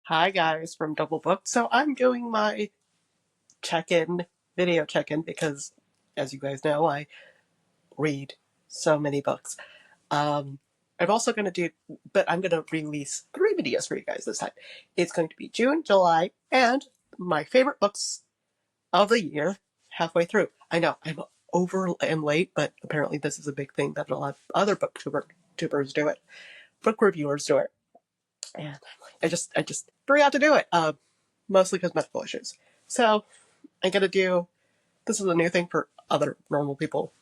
Hi guys from Double Book. So I'm doing my check-in, video check-in because as you guys know, I read so many books. Um, I'm also going to do, but I'm going to release 3 videos for you guys this time. It's going to be June, July, and my favorite books of the year halfway through. I know I'm late, but apparently this is a big thing that a lot of other booktubers do it. Book reviewers do it. And I just forgot to do it. Mostly because medical issues. So I'm gonna do. This is a new thing for other normal people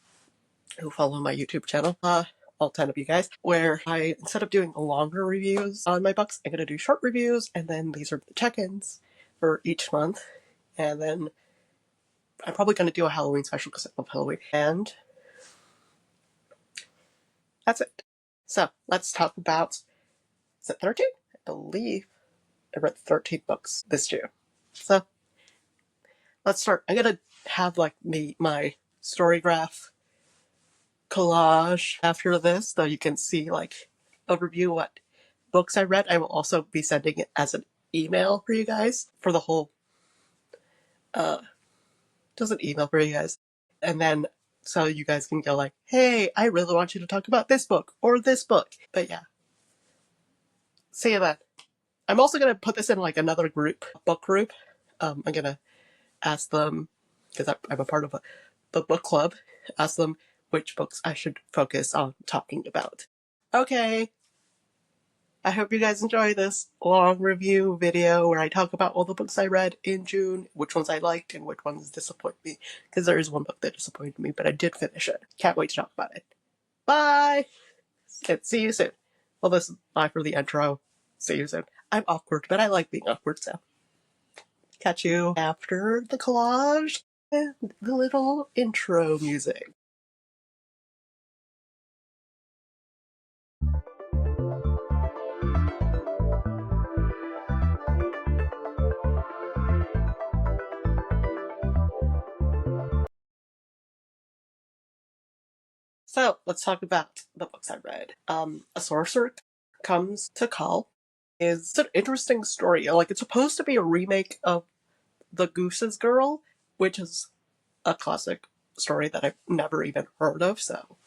who follow my YouTube channel. All 10 of you guys, where I, instead of doing longer reviews on my books, I'm gonna do short reviews, and then these are the check-ins for each month, and then I'm probably gonna do a Halloween special because I love Halloween, and that's it. So let's talk about. Is it 13? I believe I read 13 books this year. So let's start. I'm gonna have like my story graph collage after this, so you can see like overview what books I read. I will also be sending it as an email for you guys for the whole just an email for you guys. And then so you guys can go like, hey, I really want you to talk about this book or this book. But yeah. See you then. I'm also gonna put this in like another group, book group. I'm gonna ask them, because I'm a part of the book club, ask them which books I should focus on talking about. Okay, I hope you guys enjoy this long review video where I talk about all the books I read in June, which ones I liked and which ones disappointed me. Because there is one book that disappointed me, but I did finish it. Can't wait to talk about it. Bye! And see you soon. Well, this is bye for the intro. See you soon. I'm awkward, but I like being awkward, so. Catch you after the collage and the little intro music. So let's talk about the books I read. A Sorcerer Comes to Call is an interesting story. Like, it's supposed to be a remake of The Goose's Girl, which is a classic story that I've never even heard of, so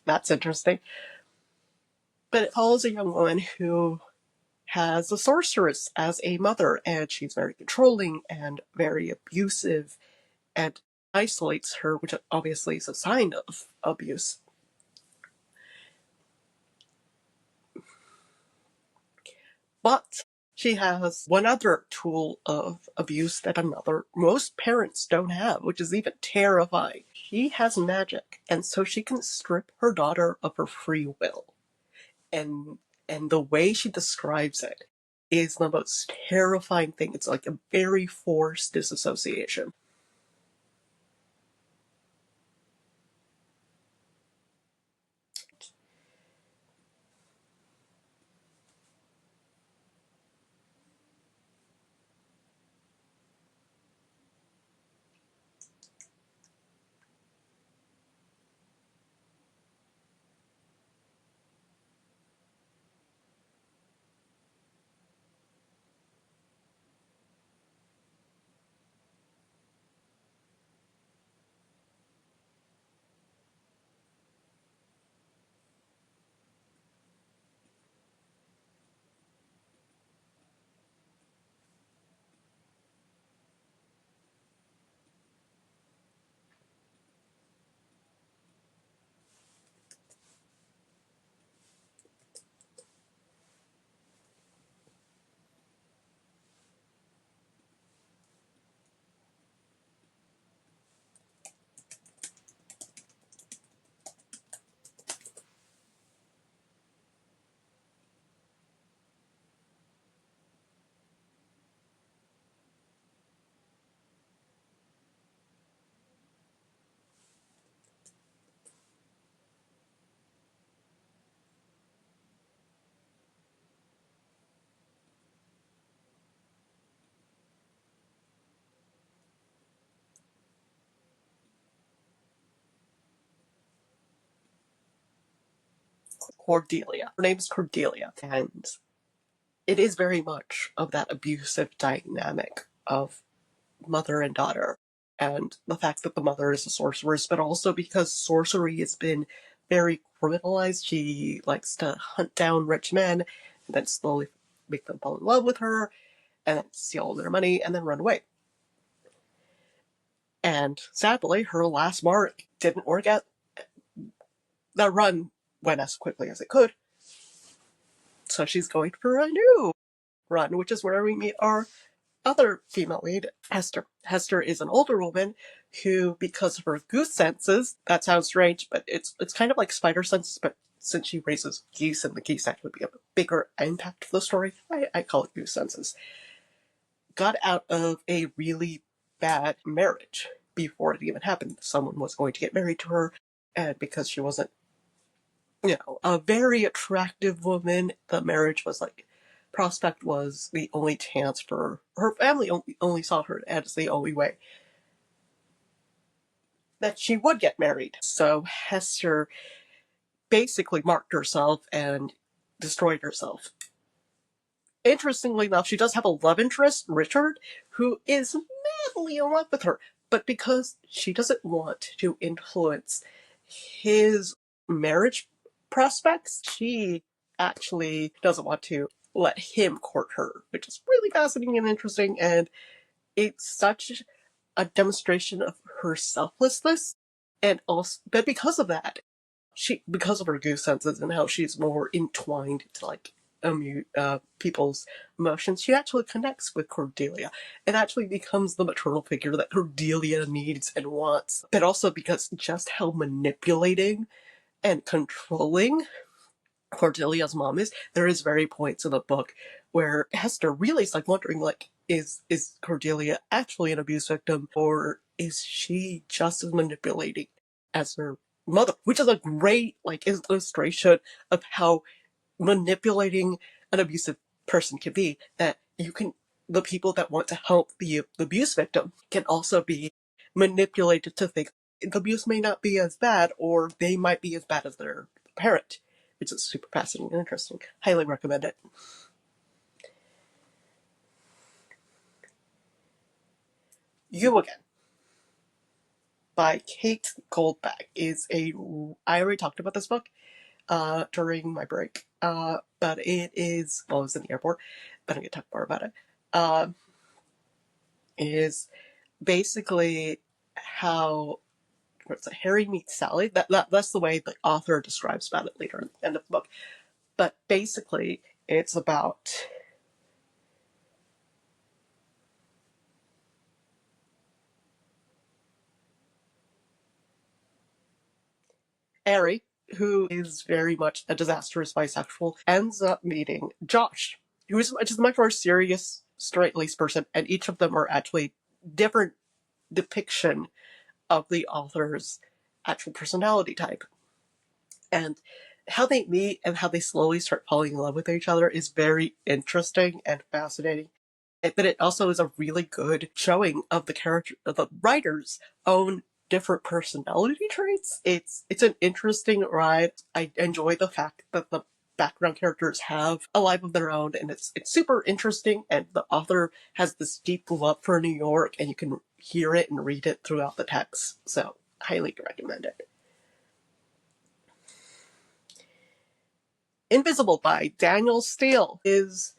that's interesting. But it follows a young woman who has a sorceress as a mother, and she's very controlling and very abusive and isolates her, which obviously is a sign of abuse. But she has one other tool of abuse that most parents don't have, which is even terrifying. She has magic, and so she can strip her daughter of her free will. And the way she describes it is the most terrifying thing. It's like a very forced disassociation. Cordelia. Her name's Cordelia. And it is very much of that abusive dynamic of mother and daughter, and the fact that the mother is a sorceress, but also because sorcery has been very criminalized. She likes to hunt down rich men and then slowly make them fall in love with her and then steal all their money and then run away. And sadly, her last mark didn't work out. The run went as quickly as it could, so she's going for a new run, which is where we meet our other female lead, Hester. Hester is an older woman who, because of her goose senses, that sounds strange, but it's kind of like spider senses, but since she raises geese and the geese actually be a bigger impact for the story, I call it goose senses, got out of a really bad marriage before it even happened. Someone was going to get married to her, and because she wasn't, a very attractive woman, the marriage was like, prospect was the only chance for her family. Only saw her as the only way that she would get married. So Hester basically marked herself and destroyed herself. Interestingly enough, she does have a love interest, Richard, who is madly in love with her. But because she doesn't want to influence his marriage prospects, she actually doesn't want to let him court her, which is really fascinating and interesting. And it's such a demonstration of her selflessness. And also, but because of that, because of her goose senses and how she's more entwined to like people's emotions, she actually connects with Cordelia and actually becomes the maternal figure that Cordelia needs and wants. But also because just how manipulating and controlling Cordelia's mom is, there is very points in the book where Hester really is like wondering, like, is Cordelia actually an abuse victim, or is she just as manipulating as her mother? Which is a great like illustration of how manipulating an abusive person can be. That the people that want to help the abuse victim can also be manipulated to think the abuse may not be as bad, or they might be as bad as their parent, which is super fascinating and interesting. Highly recommend it. You Again by Kate Goldbach is I already talked about this book during my break, but it is, well, I was in the airport, but I'm going to talk more about it. Is basically how Harry meets Sally. That's the way the author describes about it later in the end of the book. But basically, it's about Harry, who is very much a disastrous bisexual, ends up meeting Josh, who is just a much more serious, straight-laced person, and each of them are actually different depiction of the author's actual personality type. And how they meet and how they slowly start falling in love with each other is very interesting and fascinating. But it also is a really good showing of the writer's own different personality traits. It's an interesting ride. I enjoy the fact that the background characters have a life of their own, and it's super interesting, and the author has this deep love for New York, and you can hear it and read it throughout the text. So highly recommend it. Invisible by Daniel Steele is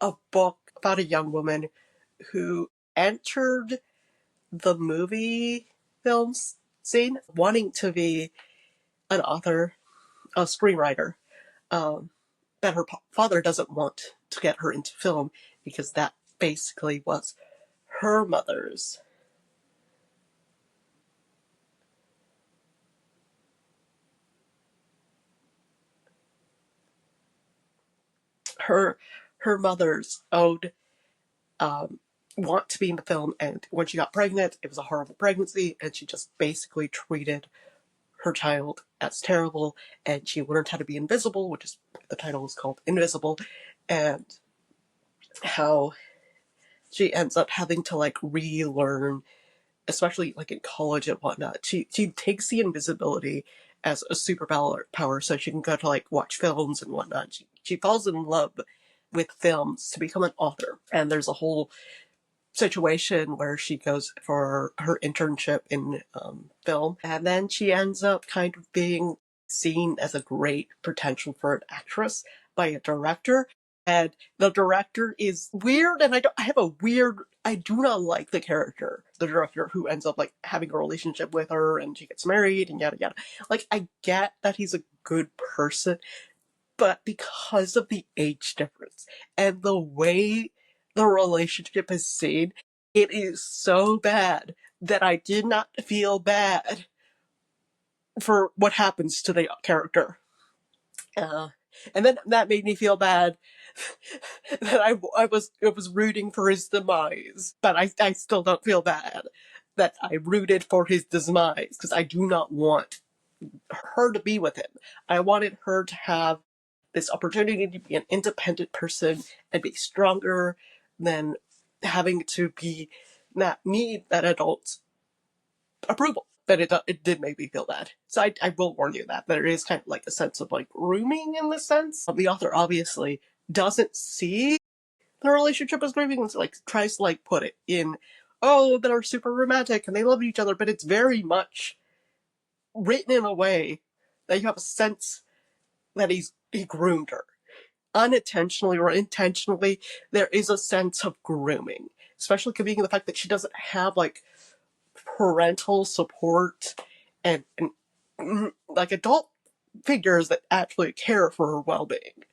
a book about a young woman who entered the movie films scene wanting to be an author, a screenwriter, that her father doesn't want to get her into film because that basically was her mother's her her mother's owed want to be in the film, and when she got pregnant, it was a horrible pregnancy, and she just basically treated her child as terrible, and she learned how to be invisible, which is the title is called Invisible, and how she ends up having to like relearn, especially like in college and whatnot. She takes the invisibility as a superpower, so she can go to like watch films and whatnot. She falls in love with films to become an author. And there's a whole situation where she goes for her internship in film, and then she ends up kind of being seen as a great potential for an actress by a director. And the director is weird, and I do not like the character, the director who ends up like having a relationship with her and she gets married and yada yada. Like, I get that he's a good person, but because of the age difference and the way the relationship is seen, it is so bad that I did not feel bad for what happens to the character. Uh, and then that made me feel bad that I was rooting for his demise, but I still don't feel bad that I rooted for his demise because I do not want her to be with him. I wanted her to have this opportunity to be an independent person and be stronger than having to be not need that adult approval. But it did make me feel bad. So I will warn you that there is kind of like a sense of like grooming in the sense. The author obviously doesn't see the relationship as grooming and like tries to like put it in, oh, they're super romantic and they love each other, but it's very much written in a way that you have a sense that he groomed her. Unintentionally or intentionally, there is a sense of grooming. Especially conveying the fact that she doesn't have like parental support and like adult figures that actually care for her well-being.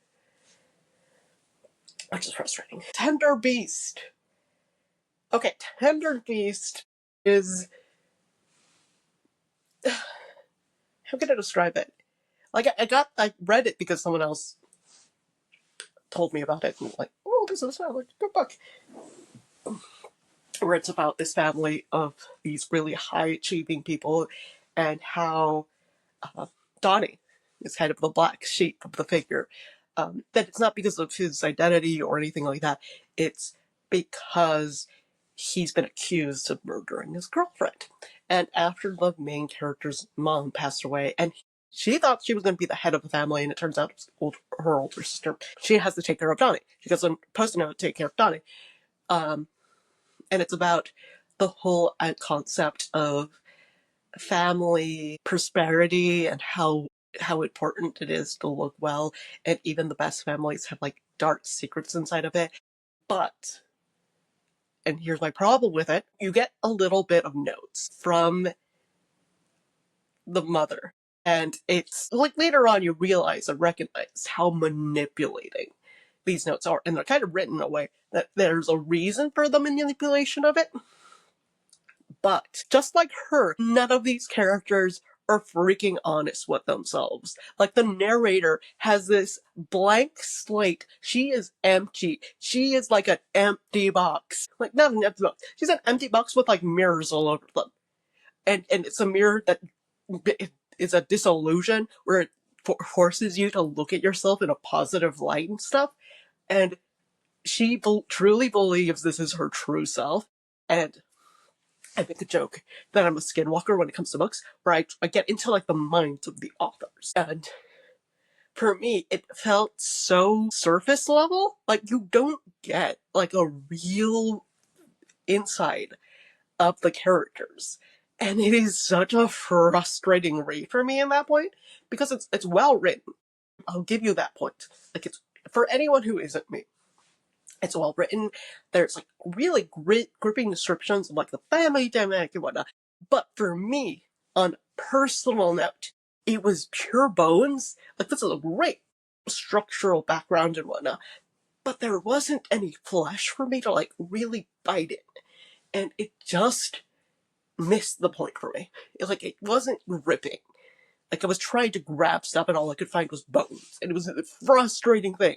Which is frustrating. Tender Beast. Okay, Tender Beast is, how can I describe it? Like, I read it because someone else told me about it, and like, oh, this is like a good book. Where it's about this family of these really high achieving people and how Donnie is kind of the black sheep of the figure. That it's not because of his identity or anything like that. It's because he's been accused of murdering his girlfriend. And after the main character's mom passed away, and she thought she was going to be the head of the family, and it turns out it was her older sister. She has to take care of Donnie. She goes on Post-it to take care of Donnie. And it's about the whole concept of family prosperity and how important it is to look well, and even the best families have like dark secrets inside of it. But, and here's my problem with it, you get a little bit of notes from the mother, and it's like later on you realize and recognize how manipulating these notes are, and they're kind of written in a way that there's a reason for the manipulation of it. But just like her, none of these characters are freaking honest with themselves. Like, the narrator has this blank slate. She is empty. She is like an empty box. Like, not an empty box. She's an empty box with like mirrors all over them. And it's a mirror that is a disillusion where it forces you to look at yourself in a positive light and stuff. And she truly believes this is her true self. And I make a joke that I'm a skinwalker when it comes to books, where I get into like the minds of the authors. And for me, it felt so surface level. Like, you don't get like a real insight of the characters. And it is such a frustrating read for me in that point, because it's well written. I'll give you that point. Like, it's for anyone who isn't me. It's well written. There's like really gripping descriptions of like the family dynamic and whatnot. But for me, on a personal note, it was pure bones. Like, this is a great structural background and whatnot. But there wasn't any flesh for me to like really bite in. And it just missed the point for me. It wasn't gripping. Like, I was trying to grab stuff and all I could find was bones. And it was a frustrating thing.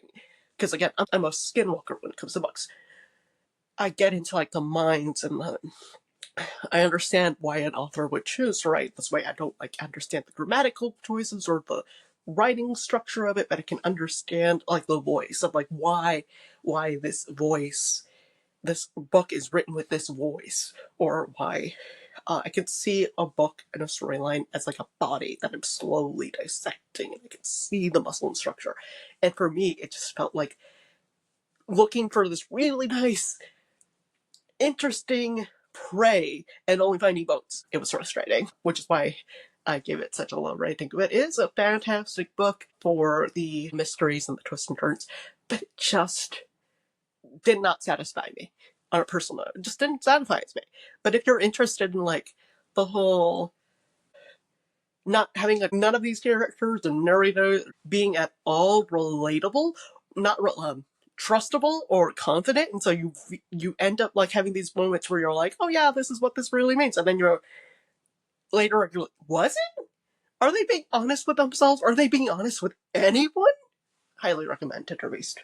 Because again, I'm a skinwalker when it comes to books. I get into like the minds and I understand why an author would choose to write this way. I don't like understand the grammatical choices or the writing structure of it, but I can understand like the voice of like why this voice, this book is written with this voice, or why I can see a book and a storyline as like a body that I'm slowly dissecting, and I can see the muscle and structure. And for me, it just felt like looking for this really nice, interesting prey and only finding boats. It was frustrating, which is why I gave it such a low rating. It is a fantastic book for the mysteries and the twists and turns, but it just did not satisfy me on a personal note. It just didn't satisfy me. But if you're interested in like the whole not having like none of these characters and narrators being at all relatable, not trustable or confident, and so you end up like having these moments where you're like, oh yeah, this is what this really means, and then you're later you're like, was it? Are they being honest with themselves? Are they being honest with anyone? Highly recommend Tinder Beast.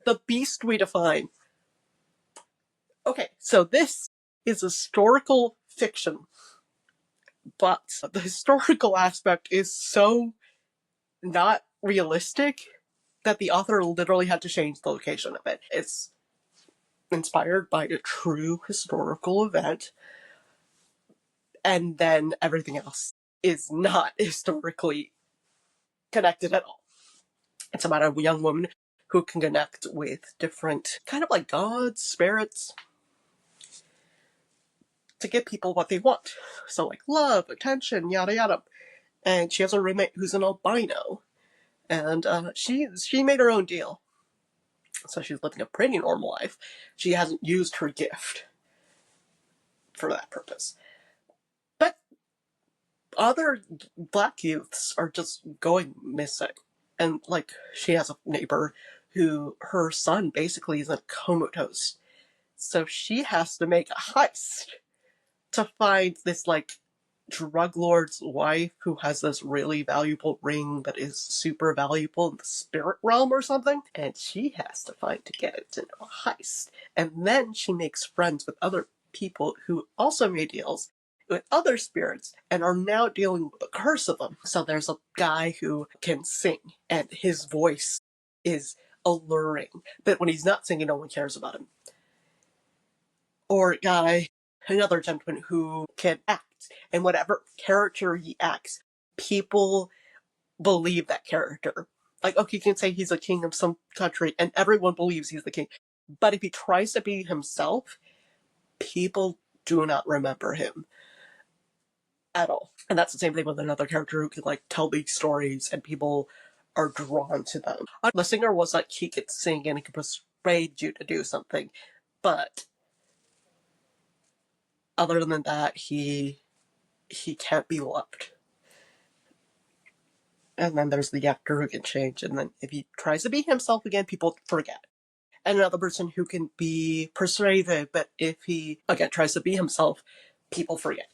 The Beast we define. Okay, so this is historical fiction, but the historical aspect is so not realistic that the author literally had to change the location of it. It's inspired by a true historical event, and then everything else is not historically connected at all. It's about a young woman who can connect with different kind of like gods, spirits, to give people what they want. So like love, attention, yada yada. And she has a roommate who's an albino, and she made her own deal. So she's living a pretty normal life. She hasn't used her gift for that purpose. But other black youths are just going missing. And like she has a neighbor who her son basically is a comatose. So she has to make a heist to find this like drug lord's wife who has this really valuable ring that is super valuable in the spirit realm or something, and she has to find to get it into a heist. And then she makes friends with other people who also made deals with other spirits and are now dealing with the curse of them. So there's a guy who can sing, and his voice is alluring, but when he's not singing, no one cares about him. Or a guy, another gentleman who can act, and whatever character he acts, people believe that character. Like, okay, you can say he's a king of some country, and everyone believes he's the king. But if he tries to be himself, people do not remember him at all. And that's the same thing with another character who can like tell these stories, and people are drawn to them. The singer was like he could sing and he could persuade you to do something, but other than that, he can't be loved. And then there's the actor who can change, and then if he tries to be himself again, people forget. And another person who can be persuasive, but if he again tries to be himself, people forget.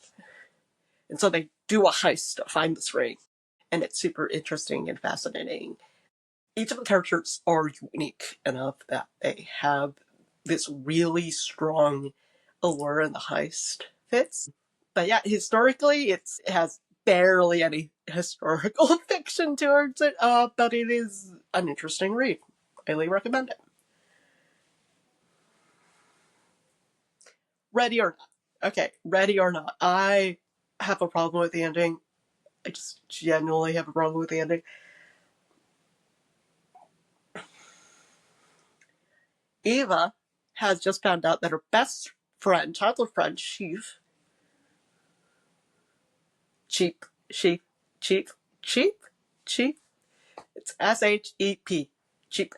And so they do a heist to find this ring, and it's super interesting and fascinating. Each of the characters are unique enough that they have this really strong allure, and the heist fits. But yeah, historically, it has barely any historical fiction towards it, but it is an interesting read. Highly recommend it. Ready or not. Okay, ready or not. I have a problem with the ending. I just genuinely have a problem with the ending. Eva has just found out that her best friend, childhood friend, Cheap, Sheep, Cheap, Cheap, Cheap, it's Shep, Cheap,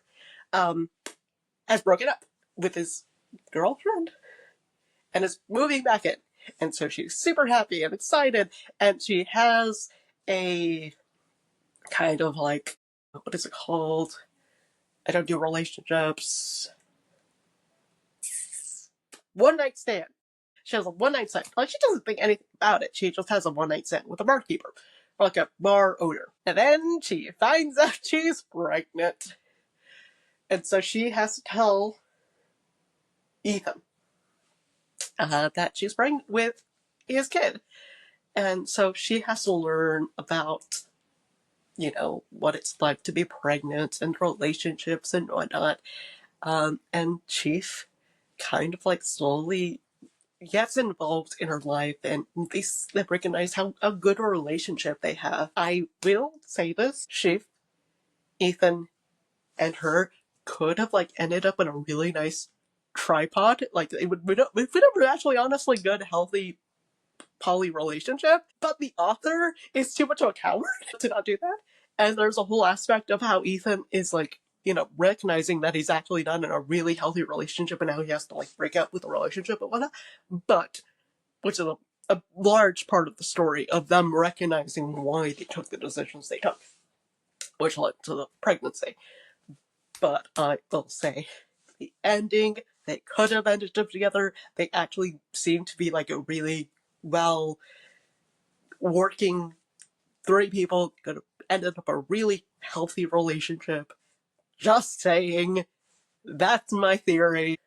has broken up with his girlfriend and is moving back in. And so she's super happy and excited, and she has a kind of like, what is it called? I don't do relationships. One night stand. She has a one night stand. Like, she doesn't think anything about it. She just has a one night stand with a barkeeper, or like a bar owner. And then she finds out she's pregnant. And so she has to tell Ethan that she's pregnant with his kid. And so she has to learn about, you know, what it's like to be pregnant and relationships and whatnot. And Chief kind of like slowly gets involved in her life, and they recognize how a good a relationship they have. I will say this, Shiv, Ethan, and her could have like ended up in a really nice tripod. Like it would have been a actually honestly good, healthy poly relationship, but the author is too much of a coward to not do that. And there's a whole aspect of how Ethan is like, you know, recognizing that he's actually not in a really healthy relationship and now he has to like break up with the relationship and whatnot. But, which is a large part of the story of them recognizing why they took the decisions they took, which led to the pregnancy. But I will say, the ending, they could have ended up together. They actually seem to be like a really well working three people, could have ended up a really healthy relationship. Just saying. That's my theory.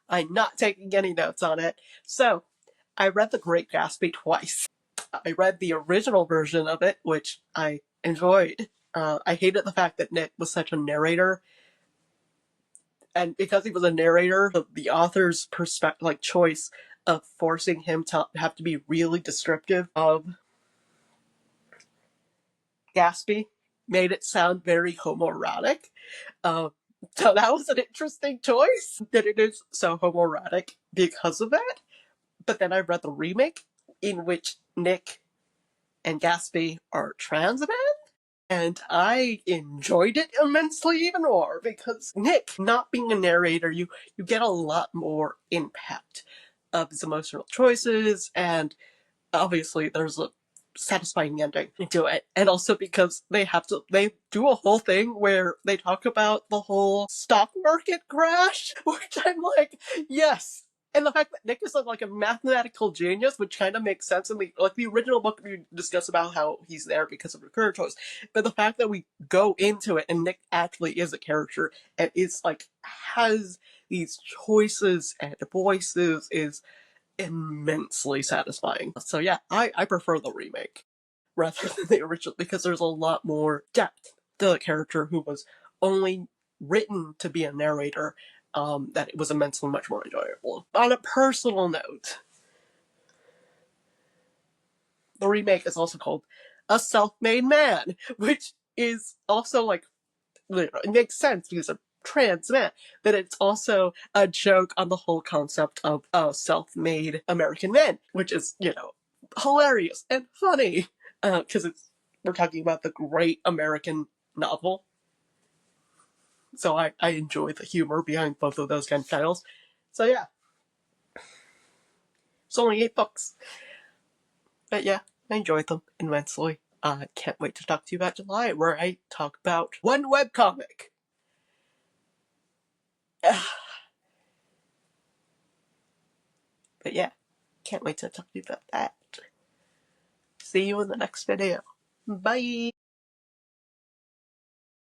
I'm not taking any notes on it. So, I read The Great Gatsby twice. I read the original version of it, which I enjoyed. I hated the fact that Nick was such a narrator, and because he was a narrator, the author's perspective, like choice of forcing him to have to be really descriptive of Gatsby made it sound very homoerotic. Um, so that was an interesting choice that it is so homoerotic because of that. But then I read the remake in which Nick and Gatsby are trans men, and I enjoyed it immensely even more because Nick, not being a narrator, you get a lot more impact of his emotional choices, and obviously there's a satisfying ending to it. And also because they do a whole thing where they talk about the whole stock market crash, which I'm like, yes. And the fact that Nick is like a mathematical genius, which kind of makes sense in the original book, we discuss about how he's there because of the career choice. But the fact that we go into it and Nick actually is a character and is like has these choices and voices is immensely satisfying. So yeah, I prefer the remake rather than the original because there's a lot more depth to the character who was only written to be a narrator, that it was immensely much more enjoyable. On a personal note, the remake is also called A Self-Made Man, which is also like, it makes sense because of trans man, that it's also a joke on the whole concept of self-made American men, which is, you know, hilarious and funny because we're talking about the great American novel. So I enjoy the humor behind both of those kind of titles. So yeah, it's only 8 books, but yeah, I enjoyed them immensely. I can't wait to talk to you about July, where I talk about one webcomic. But yeah, can't wait to talk to you about that. See you in the next video. Bye!